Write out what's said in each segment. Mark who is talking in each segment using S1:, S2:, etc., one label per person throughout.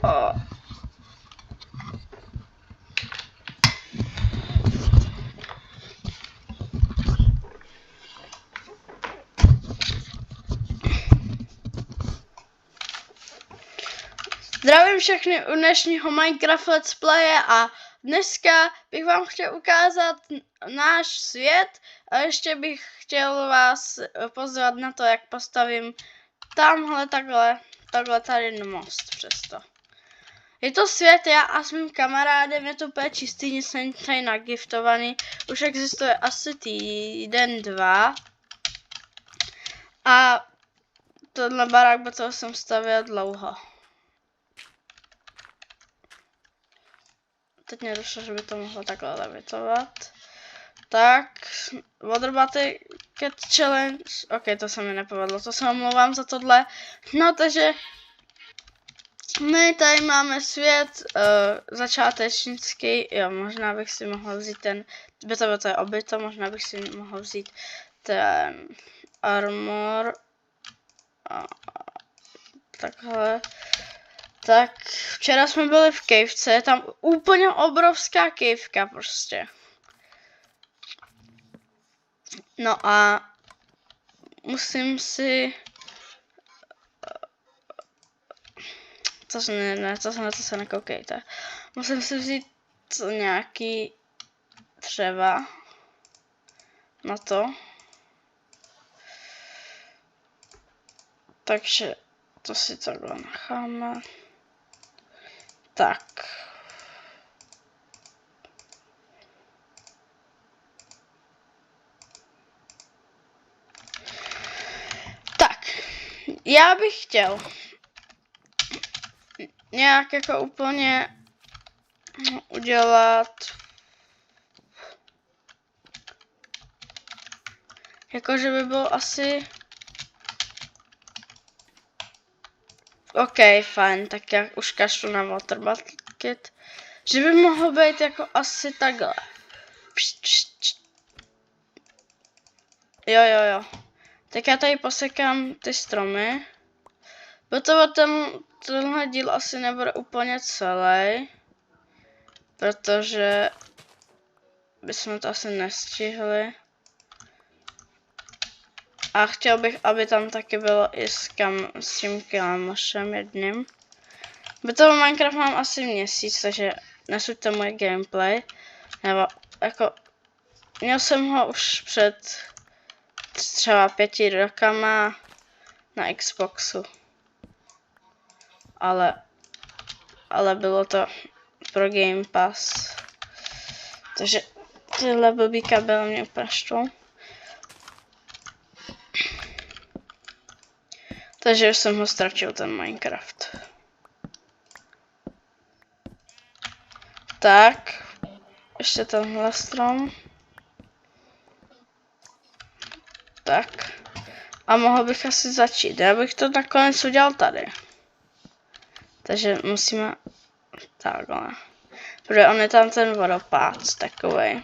S1: O. Zdravím všechny u dnešního Minecraft Let's Playe a dneska bych vám chtěl ukázat náš svět a ještě bych chtěl vás pozvat na to, jak postavím tamhle takhle tady most přesto. Je to svět, já a s mým kamarádem, je to úplně čistý, nic není tady nagiftovaný, už existuje asi týden, dva. A tohle barák, bo toho jsem stavěl dlouho. Teď mě došlo, že by to mohlo takhle levitovat. Tak, Water Bucket Challenge. Ok, to se mi nepovedlo, to se omlouvám za tohle. No, takže my tady máme svět začátečnický. Jo, možná bych si mohl vzít ten, to je obyto, možná bych si mohl vzít ten armor. Takhle. Tak, včera jsme byli v kejvce, je tam úplně obrovská kejvka prostě. No a musím si... To se nekoukejte. Musím si vzít nějaký dřeva na to. Takže to si takhle necháme. Tak. Tak. Já bych chtěl nějak jako úplně udělat jakože by bylo asi OK, fajn, tak já už kašlu na Water Bucket. Že by mohlo být jako asi takhle. Jo. Tak já tady posekám ty stromy. Protože tenhle díl asi nebude úplně celý. Protože bychom to asi nestihli. A chtěl bych, aby tam taky bylo i s tím kámošem jedním. Protože Minecraft mám asi měsíc, takže nesuďte moje gameplay. Nebo jako, měl jsem ho už před třeba 5 rokama na Xboxu. Ale bylo to pro Game Pass. Takže tyhle blbý kabel mě praštou. Takže už jsem ho ztratil, ten Minecraft. Tak, ještě tenhle strom. Tak. A mohl bych asi začít. Já bych to nakonec udělal tady. Takže musíme takhle. Protože on je tam ten vodopád takovej.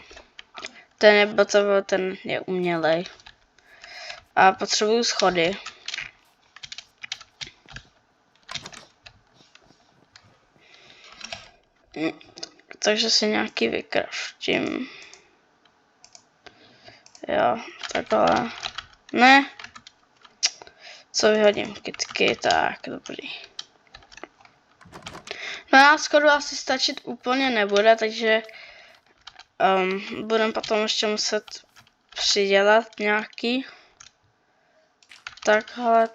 S1: Ten je umělej. A potřebuju schody. Takže si nějaký vykraftím. Jo, takhle. Ne. Co vyhodím? Kytky, tak, dobrý. No a skoro asi stačit úplně nebude, takže budeme potom ještě muset přidělat nějaký. Takhle.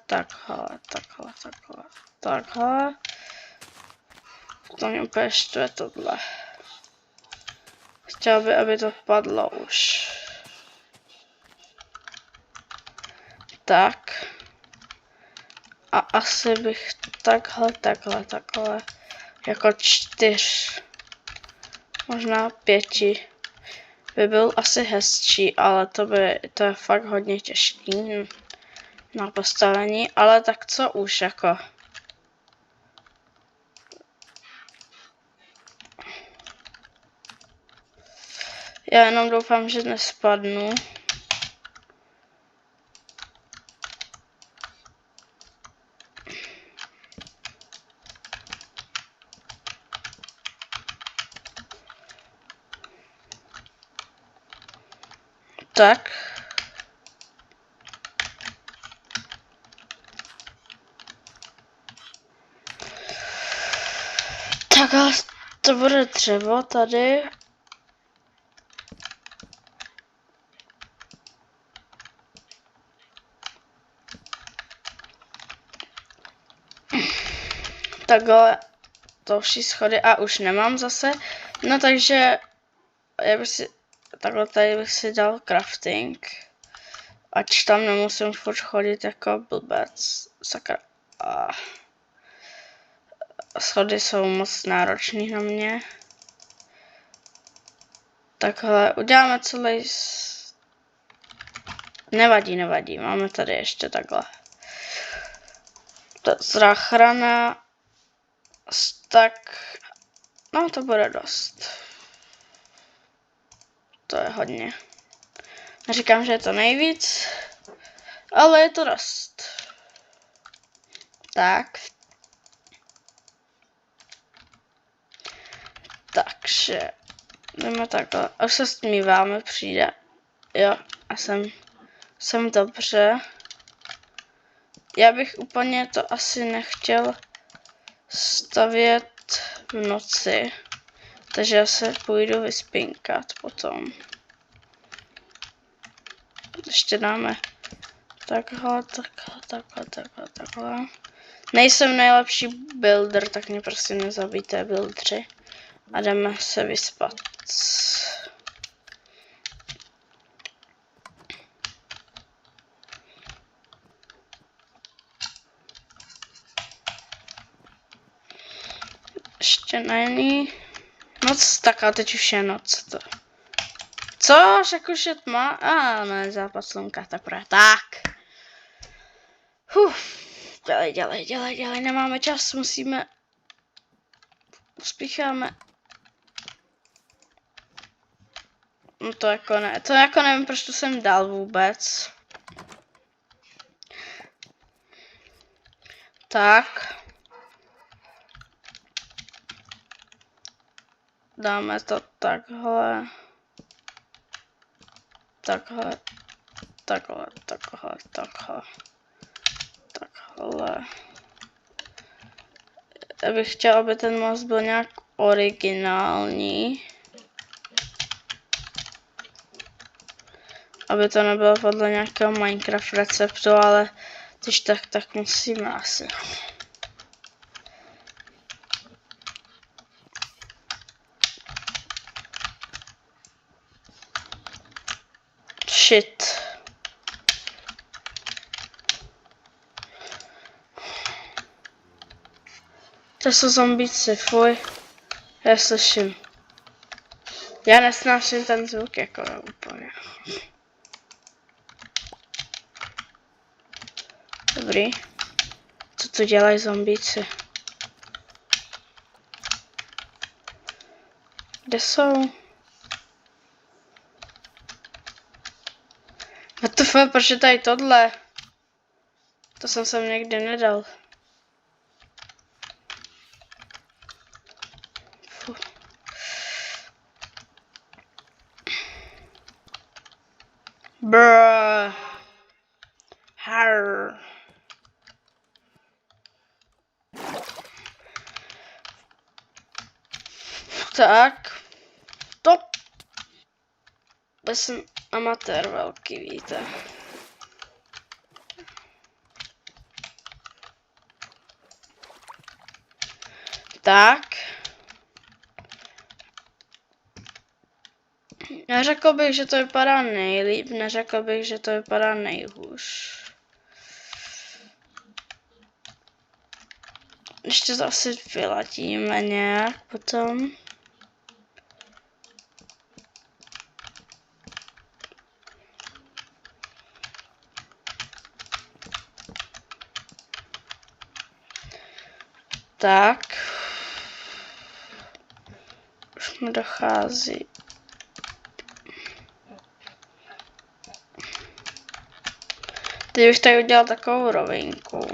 S1: To mě úplně štve tohle. Chtěl by, aby to padlo už. Tak. A asi bych takhle. Jako 4. Možná 5. By byl asi hezčí, ale to je fakt hodně těžký na postavení. Ale tak co už jako. Já jenom doufám, že nespadnu. Tak. Takhle to bude dřevo tady. Takhle další schody a už nemám zase. No takže já bych si takhle tady bych si dal crafting. Ať tam nemusím furt chodit jako blbec. Sakra. Schody jsou moc náročný na mě. Takhle uděláme celý... Nevadí, máme tady ještě takhle. Záchrana. Tak, no to bude dost. To je hodně. Neříkám, že je to nejvíc, ale je to dost. Tak. Takže jdeme takhle. Už se smíváme, přijde. Jo, a jsem dobře. Já bych úplně to asi nechtěl stavět v noci. Takže já se půjdu vyspinkat potom. Ještě dáme takhle. Nejsem nejlepší builder, tak mě prostě nezabijte buildři. A jdeme se vyspat. Ještě není noc, tak a teď už je noc. Co? Řekl, že tma? Ne, západ slunka, teprve. Tak. Dělej, nemáme čas, musíme. Uspícháme. No to jako nevím, proč to jsem dal vůbec. Tak. Dáme to takhle. Takhle. Já bych chtěl, aby ten most byl nějak originální. Aby to nebylo podle nějakého Minecraft receptu, ale když tak musíme asi. Shit. To jsou zombíci, fuj. Já slyším. Já nesnáším ten zvuk jako úplně. Dobrý. Co tu dělají zombíci? Kde jsou? What the fuck, proč je tady tohle? To jsem sem někdy nedal. Bruh. Har. Tak. Top. Já jsem amatér velký, víte. Tak. Neřekl bych, že to vypadá nejlíp, neřekl bych, že to vypadá nejhůř. Ještě to asi vyladíme nějak potom. Tak. Už mi dochází. Teď bych tady udělal takovou rovinku.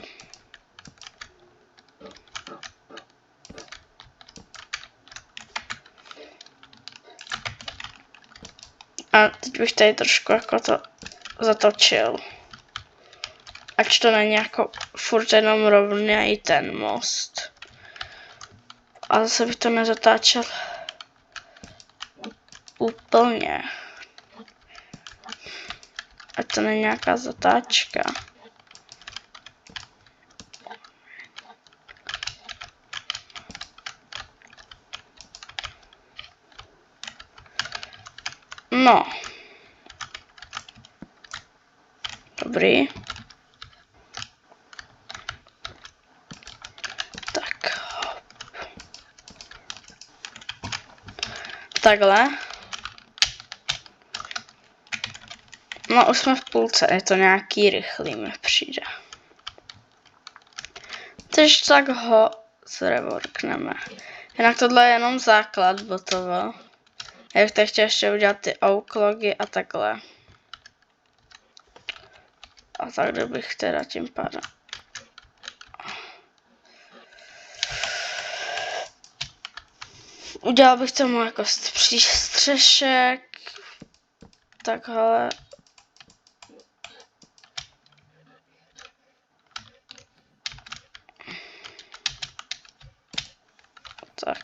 S1: A teď bych tady trošku jako to zatočil. Ač to není jako furt jenom rovný ten most. A zase bych to nezatáčel úplně. Ať to není nějaká zatáčka. No. Dobrý. Tak. Takhle. No už jsme v půlce, je to nějaký rychlý, mi přijde. Takže tak ho zreworkneme. Jinak tohle je jenom základ botovo. Já bych tady chtěl ještě udělat ty ouklogy a takhle. A takhle bych teda tím pádem. Udělal bych tomu jako přístřešek. Takhle. Tak.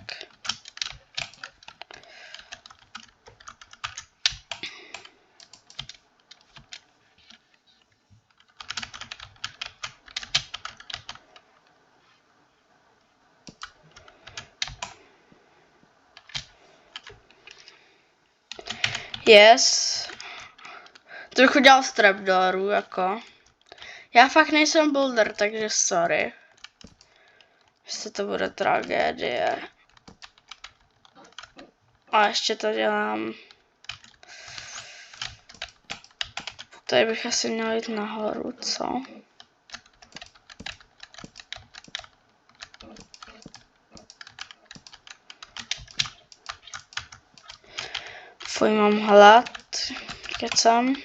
S1: Yes. Trochu dělal strapdoorů, jako. Já fakt nejsem builder, takže sorry. Jestli to bude tragédie. A ještě to dělám. Tady bych asi měl jít nahoru, co? Fuj, mám hlad. Kecam.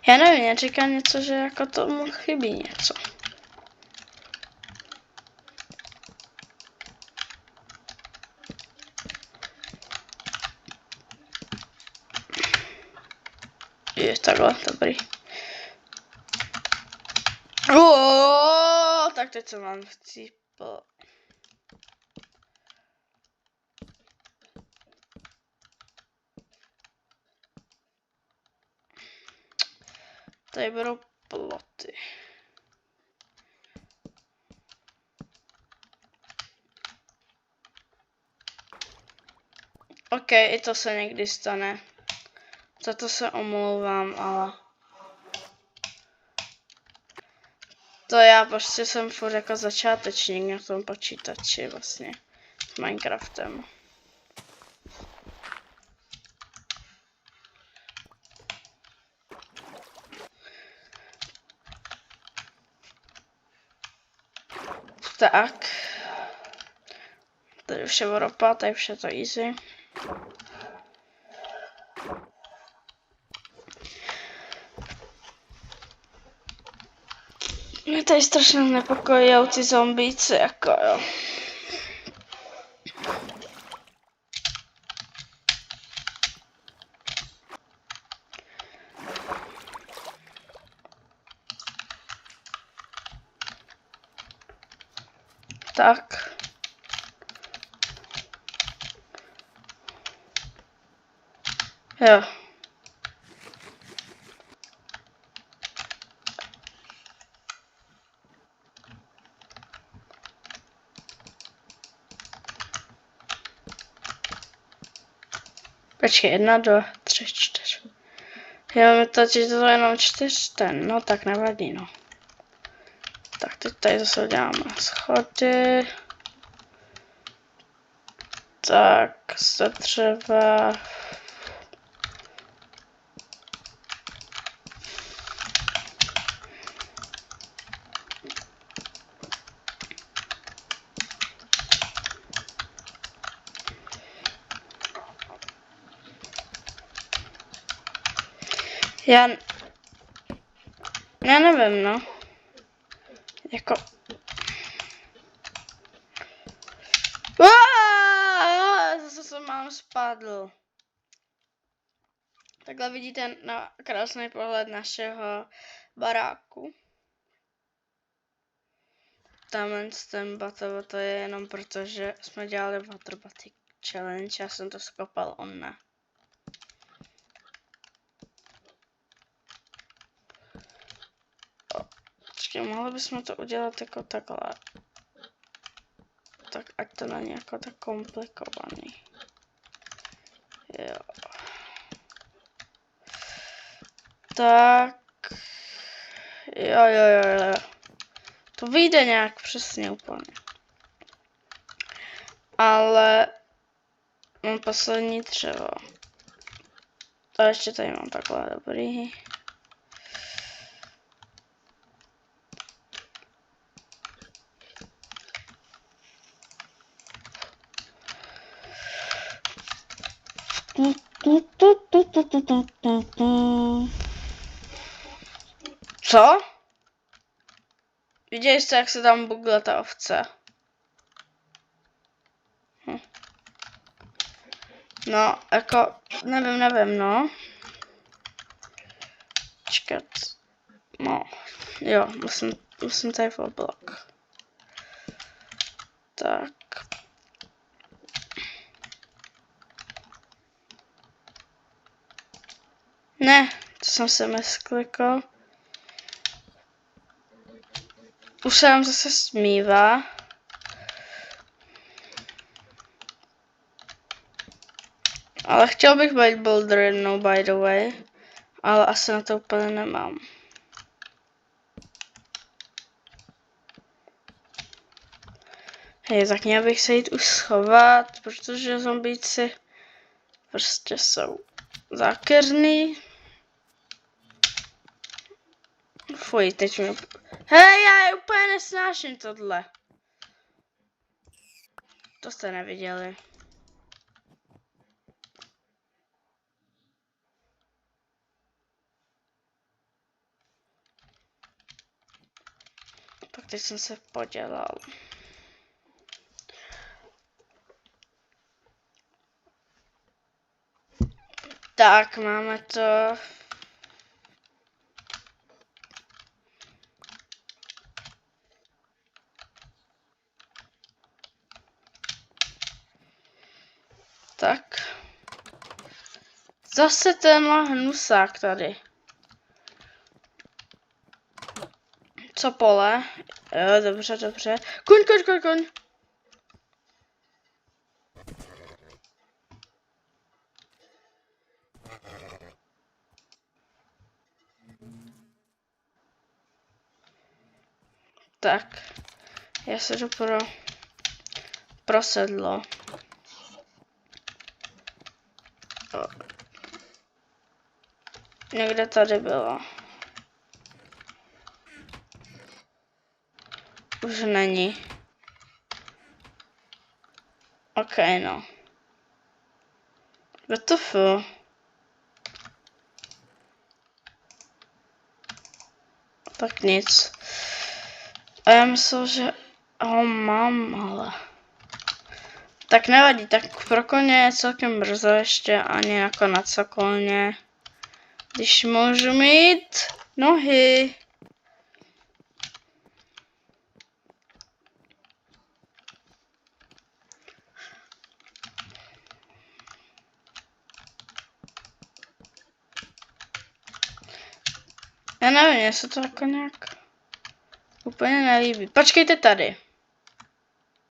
S1: Já nevím, já říkám něco, že jako tomu chybí něco. Je takhle, dobrý. Tak teď co mám chcípl. Tady budou ploty. OK, i to se někdy stane. Za to se omlouvám, ale... To já prostě jsem furt jako začátečník na tom počítači vlastně. S Minecraftem. Tak. Tady už je ropa, tady už je to easy. Mě tady strašně nepokojí ty zombíci, jako jo. Tak. Jo. Počkej, 1, 2, 3, 4. Já mi to, že to je jenom 4 ten, no tak nevadí, no. Tak teď tady zase uděláme schody. Tak, se třeba... Já nevím, no. Jako... Zase jsem mám spadl. Takhle vidíte na krásný pohled našeho baráku. Tamhle ten battle, to je jenom proto, že jsme dělali Water Battle Challenge, já jsem to skopal, on ne. Počkej, mohli bychom to udělat jako takhle. Tak ať to není jako tak komplikovaný. Jo. Tak. Jo. To vyjde nějak přesně úplně. Ale mám poslední dřevo. A ještě tady mám takhle, dobrý. Co? Viděli jste, jak se tam bugla ta ovce? No, jako, nevím, no. Čekat. No, jo, musím tady v blok. Tak. Ne, to jsem se misklikl. Už se nám zase smívá. Ale chtěl bych být boulder, no by the way. Ale asi na to úplně nemám. Hej, tak měl bych se jít už schovat, protože zombíci prostě jsou zákeřný. Fuj, teď mi... Hej, já úplně nesnáším tohle. To jste neviděli. Tak teď jsem se podělal. Tak, máme to. Tak. Zase tenhle hnusák tady. Co pole? Jo, dobře. Kuň. Tak. Já se jdu pro sedlo. Někde tady bylo. Už není. OK, no. WTF. Tak nic. A já myslel, že ho mám, ale... Tak nevadí, tak pro koně je celkem brzo ještě, ani nakonec sokolně. Když můžu mít nohy. Já nevím, mně se to jako nějak úplně nelíbí. Počkejte tady.